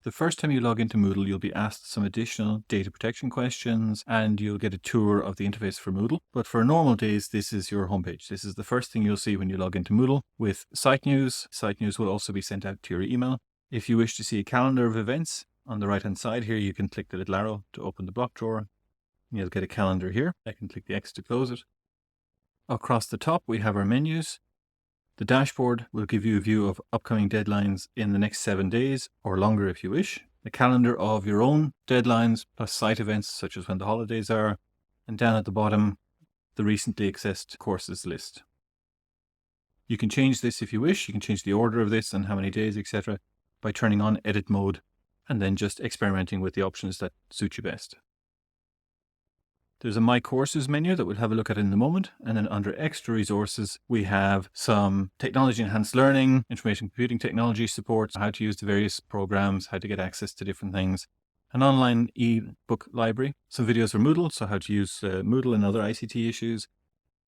The first time you log into Moodle, you'll be asked some additional data protection questions and you'll get a tour of the interface for Moodle. But for normal days, this is your homepage. This is the first thing you'll see when you log into Moodle with site news. Site news will also be sent out to your email. If you wish to see a calendar of events, on the right-hand side here, you can click the little arrow to open the block drawer. You'll get a calendar here. I can click the X to close it. Across the top, we have our menus. The dashboard will give you a view of upcoming deadlines in the next 7 days or longer if you wish. A calendar of your own deadlines plus site events such as when the holidays are. And down at the bottom, the recently accessed courses list. You can change this if you wish. You can change the order of this and how many days, etc. by turning on edit mode and then just experimenting with the options that suit you best. There's a My Courses menu that we'll have a look at in a moment. And then under Extra Resources, we have some technology enhanced learning, information computing technology support, how to use the various programs, how to get access to different things, an online e-book library, some videos for Moodle, so how to use Moodle and other ICT issues,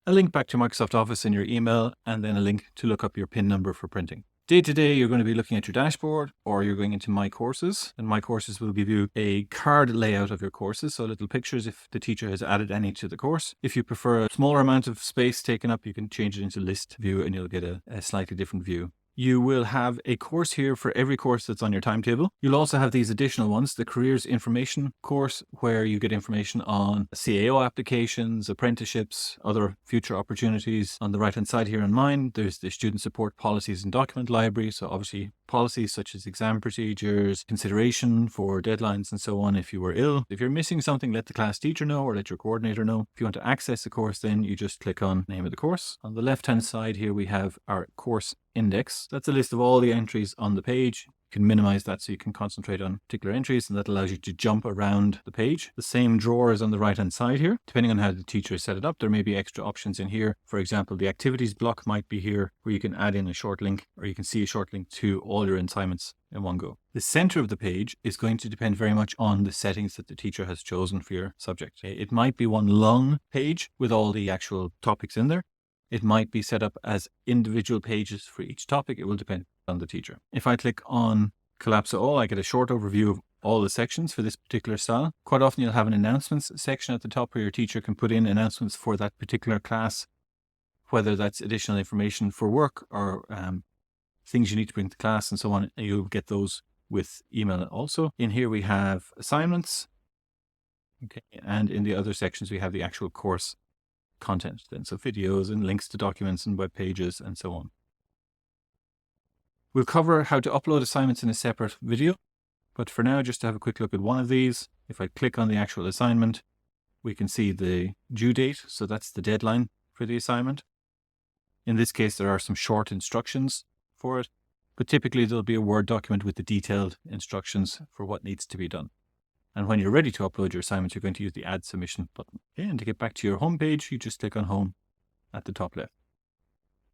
a link back to Microsoft Office in your email, and then a link to look up your PIN number for printing. Day to day, you're going to be looking at your dashboard or you're going into My Courses, and My Courses will give you a card layout of your courses. So little pictures if the teacher has added any to the course. If you prefer a smaller amount of space taken up, you can change it into list view and you'll get a slightly different view. You will have a course here for every course that's on your timetable. You'll also have these additional ones, the Careers Information course, where you get information on CAO applications, apprenticeships, other future opportunities. On the right-hand side here in mine, there's the Student Support Policies and Document Library. So obviously policies such as exam procedures, consideration for deadlines and so on if you were ill. If you're missing something, let the class teacher know or let your coordinator know. If you want to access the course, then you just click on name of the course. On the left-hand side here, we have our course index. That's a list of all the entries on the page. You can minimize that so you can concentrate on particular entries, and that allows you to jump around the page. The same drawer is on the right hand side here. Depending on how the teacher set it up, there may be extra options in here. For example, the activities block might be here where you can add in a short link, or you can see a short link to all your assignments in one go. The center of the page is going to depend very much on the settings that the teacher has chosen for your subject. It might be one long page with all the actual topics in there. It might be set up as individual pages for each topic. It will depend on the teacher. If I click on Collapse All, I get a short overview of all the sections for this particular style. Quite often you'll have an announcements section at the top where your teacher can put in announcements for that particular class, whether that's additional information for work or things you need to bring to class and so on. You'll get those with email also. In here we have assignments. Okay, and in the other sections we have the actual course content then, so videos and links to documents and web pages and so on. We'll cover how to upload assignments in a separate video, but for now, just to have a quick look at one of these, if I click on the actual assignment, we can see the due date, so that's the deadline for the assignment. In this case, there are some short instructions for it, but typically there'll be a Word document with the detailed instructions for what needs to be done. And when you're ready to upload your assignments, you're going to use the Add Submission button. Okay, and to get back to your home page, you just click on Home at the top left.